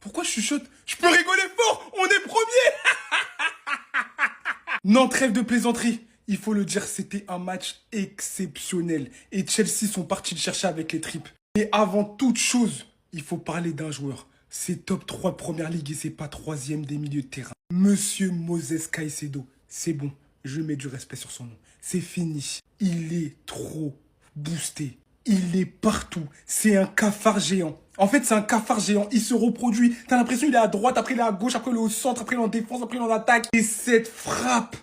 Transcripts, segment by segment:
Pourquoi je chuchote? Je peux rigoler fort. On est premier. Non, trêve de plaisanterie. Il faut le dire, c'était un match exceptionnel. Et Chelsea sont partis le chercher avec les tripes. Et avant toute chose, il faut parler d'un joueur. C'est top 3 de Première Ligue et c'est pas troisième des milieux de terrain. Monsieur Moses Caicedo. C'est bon, je mets du respect sur son nom. C'est fini. Il est trop boosté. Il est partout. C'est un cafard géant. En fait, c'est un cafard géant. Il se reproduit. T'as l'impression qu'il est à droite, après il est à gauche, après il est au centre, après il est en défense, après il est en attaque. Et cette frappe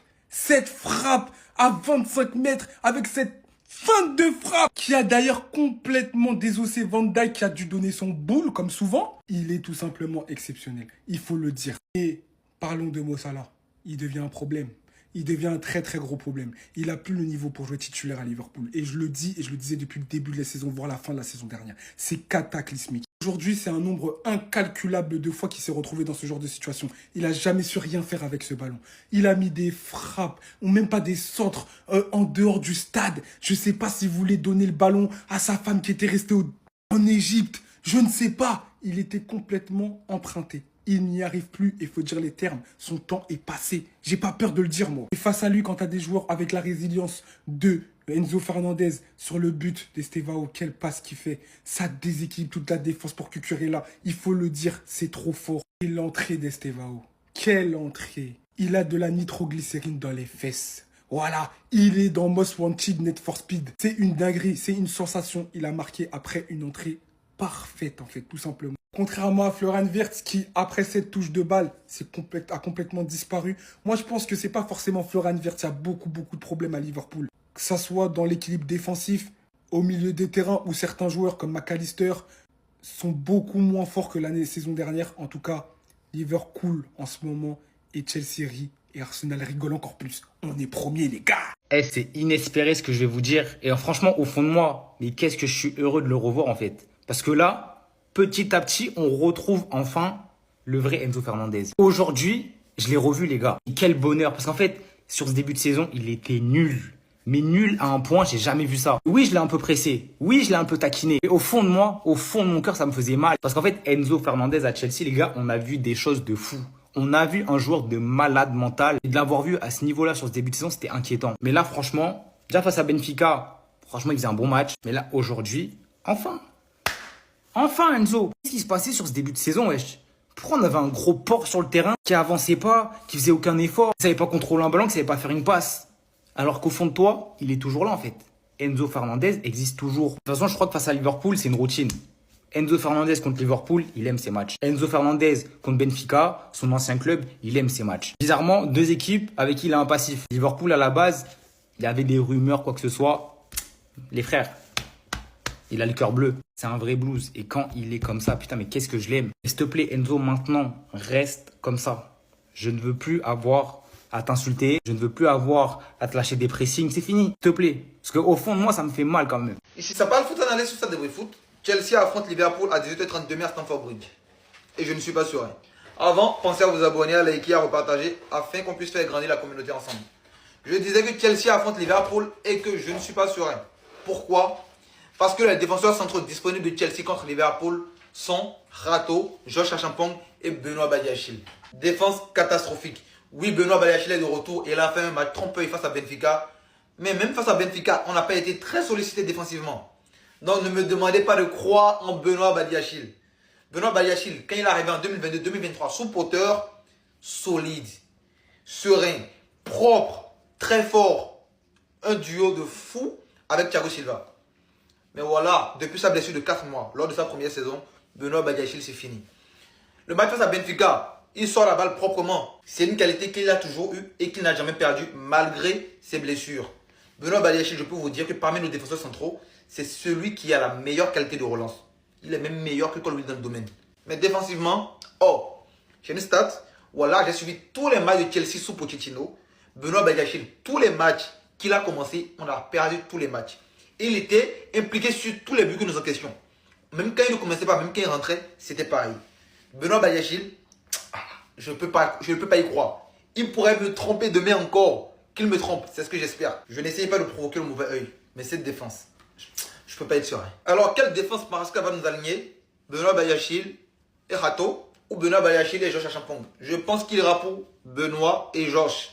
à 25 mètres avec cette feinte de frappe qui a d'ailleurs complètement désossé Van Dijk qui a dû donner son boule comme souvent. Il est tout simplement exceptionnel. Il faut le dire. Et parlons de Mo Salah. Il devient un problème. Il devient un très très gros problème. Il n'a plus le niveau pour jouer titulaire à Liverpool. Et je le dis et je le disais depuis le début de la saison, voire la fin de la saison dernière. C'est cataclysmique. Aujourd'hui, c'est un nombre incalculable de fois qu'il s'est retrouvé dans ce genre de situation. Il n'a jamais su rien faire avec ce ballon. Il a mis des frappes, ou même pas des centres, en dehors du stade. Je ne sais pas s'il voulait donner le ballon à sa femme qui était restée en Égypte. Je ne sais pas. Il était complètement emprunté. Il n'y arrive plus, il faut dire les termes. Son temps est passé. J'ai pas peur de le dire, moi. Et face à lui, quand tu as des joueurs avec la résilience de Enzo Fernandez sur le but d'Estevao, quelle passe qu'il fait. Ça déséquilibre toute la défense pour Cucurella. Il faut le dire, c'est trop fort. Et l'entrée d'Estevao. Quelle entrée. Il a de la nitroglycérine dans les fesses. Voilà, il est dans Most Wanted Need for Speed. C'est une dinguerie, c'est une sensation. Il a marqué après une entrée parfaite, en fait, tout simplement. Contrairement à Florian Wirtz qui, après cette touche de balle, a complètement disparu. Moi, je pense que c'est pas forcément Florian Wirtz. Il y a beaucoup de problèmes à Liverpool. Que ça soit dans l'équilibre défensif, au milieu des terrains, où certains joueurs comme McAllister sont beaucoup moins forts que l'année saison dernière. En tout cas, Liverpool en ce moment et Chelsea rit et Arsenal rigole encore plus. On est premier, les gars. C'est inespéré ce que je vais vous dire. Et franchement, au fond de moi, mais qu'est-ce que je suis heureux de le revoir en fait. Parce que là, petit à petit, on retrouve enfin le vrai Enzo Fernandez. Aujourd'hui, je l'ai revu, les gars. Et quel bonheur. Parce qu'en fait, sur ce début de saison, il était nul. Mais nul à un point, j'ai jamais vu ça. Oui, je l'ai un peu pressé. Oui, je l'ai un peu taquiné. Et au fond de moi, au fond de mon cœur, ça me faisait mal. Parce qu'en fait, Enzo Fernandez à Chelsea, les gars, on a vu des choses de fou. On a vu un joueur de malade mental. Et de l'avoir vu à ce niveau-là sur ce début de saison, c'était inquiétant. Mais là, franchement, déjà face à Benfica, franchement, il faisait un bon match. Mais là, aujourd'hui, enfin Enzo. Qu'est-ce qui se passait sur ce début de saison, wesh? Pourquoi on avait un gros porc sur le terrain qui avançait pas, qui faisait aucun effort, qui savait pas contrôler un ballon, qui savait pas faire une passe? Alors qu'au fond de toi, il est toujours là en fait. Enzo Fernandez existe toujours. De toute façon, je crois que face à Liverpool, c'est une routine. Enzo Fernandez contre Liverpool, il aime ses matchs. Enzo Fernandez contre Benfica, son ancien club, il aime ses matchs. Bizarrement, deux équipes avec qui il a un passif. Liverpool, à la base, il y avait des rumeurs, quoi que ce soit. Les frères, il a le cœur bleu. C'est un vrai blues. Et quand il est comme ça, putain, mais qu'est-ce que je l'aime. S'il te plaît, Enzo, maintenant, reste comme ça. Je ne veux plus avoir à t'insulter. Je ne veux plus avoir à te lâcher des pressings. C'est fini, s'il te plaît. Parce qu'au fond de moi, ça me fait mal quand même. Ici, ça parle foot analyse sur Stade de Foot. Chelsea affronte Liverpool à 18h30 demain à Stamford Bridge. Et je ne suis pas sûr. Avant, pensez à vous abonner, à liker, à repartager afin qu'on puisse faire grandir la communauté ensemble. Je disais que Chelsea affronte Liverpool et que je ne suis pas sûr. Pourquoi? Parce que les défenseurs centraux disponibles de Chelsea contre Liverpool sont Rato, Josh Achampong et Benoît Badiachil. Défense catastrophique. Oui, Benoît Badiachil est de retour et il a fait un match trompeur face à Benfica. Mais même face à Benfica, on n'a pas été très sollicité défensivement. Donc ne me demandez pas de croire en Benoît Badiachil. Benoît Badiachil, quand il est arrivé en 2022-2023 sous Potter, solide, serein, propre, très fort. Un duo de fou avec Thiago Silva. Mais voilà, depuis sa blessure de 4 mois, lors de sa première saison, Benoît Badiachil, c'est fini. Le match face à Benfica, il sort la balle proprement. C'est une qualité qu'il a toujours eue et qu'il n'a jamais perdue malgré ses blessures. Benoît Badiachil, je peux vous dire que parmi nos défenseurs centraux, c'est celui qui a la meilleure qualité de relance. Il est même meilleur que Colby dans le domaine. Mais défensivement, j'ai une stat. Voilà, j'ai suivi tous les matchs de Chelsea sous Pochettino. Benoît Badiachil, tous les matchs qu'il a commencé, on a perdu tous les matchs. Il était impliqué sur tous les buts que nous en question. Même quand il ne commençait pas, même quand il rentrait, c'était pareil. Benoît Badiachil, je ne peux pas y croire. Il pourrait me tromper demain encore. Qu'il me trompe, c'est ce que j'espère. Je n'essayais pas de provoquer le mauvais œil. Mais cette défense, je ne peux pas être serein. Alors, quelle défense Maresca va nous aligner? Benoît Badiachil et Rato. ou Benoît Badiachile et Georges Achampong. Je pense qu'il ira pour Benoît et Georges.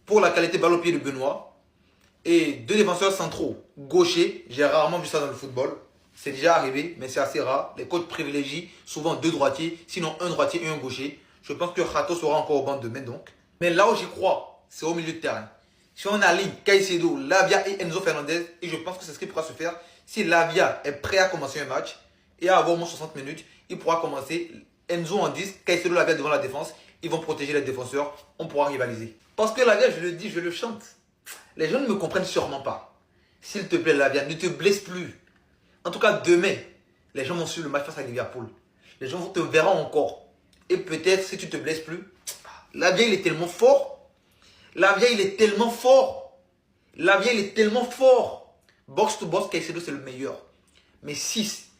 Pour la qualité balle au pied de Benoît. Et 2 défenseurs centraux. Gauchers, j'ai rarement vu ça dans le football. C'est déjà arrivé, mais c'est assez rare. Les coachs privilégient souvent 2 droitiers, sinon un droitier et un gaucher. Je pense que Rato sera encore au banc demain donc. Mais là où j'y crois, c'est au milieu de terrain. Si on aligne Caicedo, Lavia et Enzo Fernandez, et je pense que c'est ce qui pourra se faire, si Lavia est prêt à commencer un match et à avoir au moins 60 minutes, il pourra commencer Enzo en 10, Caicedo, Lavia devant la défense. Ils vont protéger les défenseurs, on pourra rivaliser. Parce que Lavia, je le dis, je le chante. Les gens ne me comprennent sûrement pas. S'il te plaît, Lavia, ne te blesse plus. En tout cas, demain, les gens vont suivre le match face à Liverpool. Les gens te verront encore. Et peut-être, si tu te blesses plus, Lavia, il est tellement fort. Lavia, il est tellement fort. Lavia, il est tellement fort. Box to box, Caicedo, c'est le meilleur. Mais 6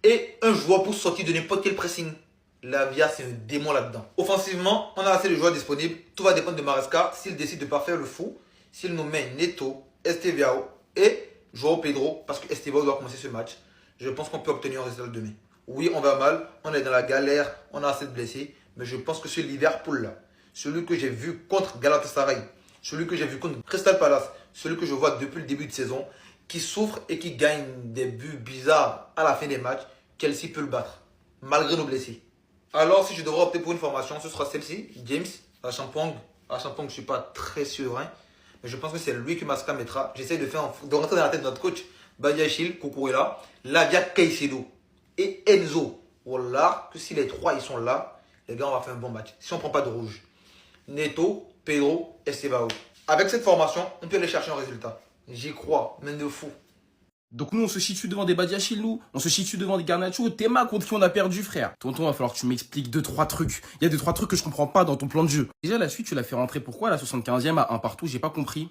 et un joueur pour sortir de n'importe quel pressing. Lavia, c'est un démon là-dedans. Offensivement, on a assez de joueurs disponibles. Tout va dépendre de Maresca. S'il décide de ne pas faire le fou, s'il nous met Neto, Estevao et João Pedro, parce que Estevao doit commencer ce match, je pense qu'on peut obtenir un résultat demain. Oui, on va mal, on est dans la galère, on a assez de blessés, mais je pense que ce Liverpool-là, celui que j'ai vu contre Galatasaray, celui que j'ai vu contre Crystal Palace, celui que je vois depuis le début de saison, qui souffre et qui gagne des buts bizarres à la fin des matchs, Chelsea peut le battre, malgré nos blessés. Alors, si je devrais opter pour une formation, ce sera celle-ci, James, Achampong. Achampong, je ne suis pas très serein, mais je pense que c'est lui que Masca mettra. J'essaie de rentrer dans la tête de notre coach, Badiachile, Cucurella, Lavia, Caicedo et Enzo. Voilà, que si les 3 ils sont là, les gars, on va faire un bon match. Si on ne prend pas de rouge. Neto, Pedro, Estevao. Avec cette formation, on peut aller chercher un résultat. J'y crois, mais de fou. Donc nous, on se situe devant des Badiachile, nous. On se situe devant des Garnacho. Théma contre qui on a perdu, frère. Tonton, va falloir que tu m'expliques 2-3 trucs. Il y a 2-3 trucs que je comprends pas dans ton plan de jeu. Déjà, la suite, tu l'as fait rentrer pourquoi à la 75e à 1 partout? J'ai pas compris.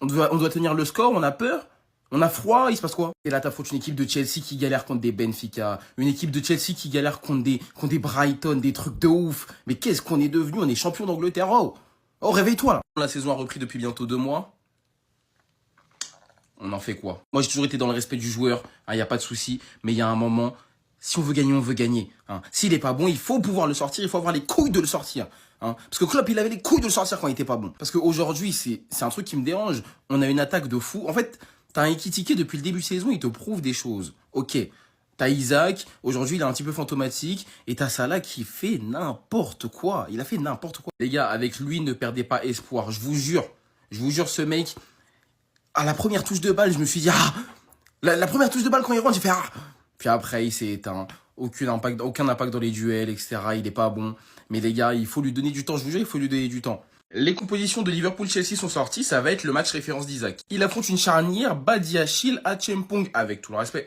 On doit tenir le score, on a peur? On a froid, il se passe quoi? Et là, t'affrontes une équipe de Chelsea qui galère contre des Benfica. Une équipe de Chelsea qui galère contre des Brighton, des trucs de ouf. Mais qu'est-ce qu'on est devenu? On est champion d'Angleterre. Oh, réveille-toi, là. La saison a repris depuis bientôt 2 mois. On en fait quoi? Moi, j'ai toujours été dans le respect du joueur. Il n'y a pas de souci. Mais il y a un moment, si on veut gagner, on veut gagner. S'il est pas bon, il faut pouvoir le sortir. Il faut avoir les couilles de le sortir. Parce que Klopp, il avait les couilles de le sortir quand il était pas bon. Parce qu'aujourd'hui, c'est un truc qui me dérange. On a une attaque de fou. En fait, t'as un Ekitike depuis le début de saison, il te prouve des choses. Ok. T'as Isaac, aujourd'hui il est un petit peu fantomatique, et t'as Salah qui fait n'importe quoi. Il a fait n'importe quoi. Les gars, avec lui, ne perdez pas espoir. Je vous jure, ce mec, à la première touche de balle, je me suis dit, la première touche de balle quand il rentre, j'ai fait, Puis après, il s'est éteint. Aucun impact dans les duels, etc. Il est pas bon. Mais les gars, il faut lui donner du temps. Je vous jure, il faut lui donner du temps. Les compositions de Liverpool-Chelsea sont sorties, ça va être le match référence d'Isaac. Il affronte une charnière Badiachile Achampong avec tout le respect.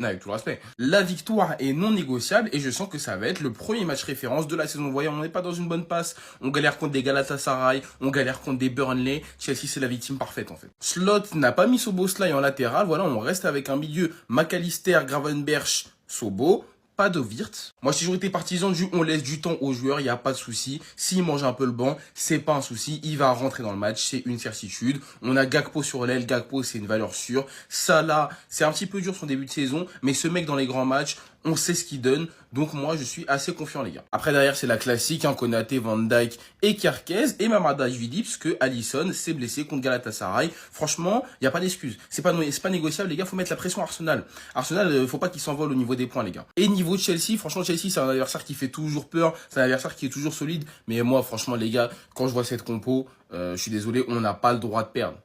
La victoire est non négociable et je sens que ça va être le premier match référence de la saison. Vous voyez, on n'est pas dans une bonne passe. On galère contre des Galatasaray, on galère contre des Burnley. Chelsea, c'est la victime parfaite en fait. Slot n'a pas mis Szoboszlai en latéral. Voilà, on reste avec un milieu McAllister, Gravenberch, Sobo. Pas de Wirtz. Moi, j'ai toujours été partisan du on laisse du temps aux joueurs, il n'y a pas de souci. S'il mange un peu le banc, c'est pas un souci. Il va rentrer dans le match, c'est une certitude. On a Gakpo sur l'aile. Gakpo, c'est une valeur sûre. Salah, c'est un petit peu dur son début de saison, mais ce mec dans les grands matchs, on sait ce qu'il donne. Donc moi, je suis assez confiant, les gars. Après, derrière, c'est la classique, Konaté, Van Dijk et Kerkez et Mamardashvili, parce que Alisson s'est blessé contre Galatasaray. Franchement, il n'y a pas d'excuse. C'est pas négociable, les gars. Faut mettre la pression à Arsenal. Arsenal, faut pas qu'il s'envole au niveau des points, les gars. Et niveau de Chelsea, franchement, Chelsea, c'est un adversaire qui fait toujours peur. C'est un adversaire qui est toujours solide. Mais moi, franchement, les gars, quand je vois cette compo, je suis désolé, on n'a pas le droit de perdre.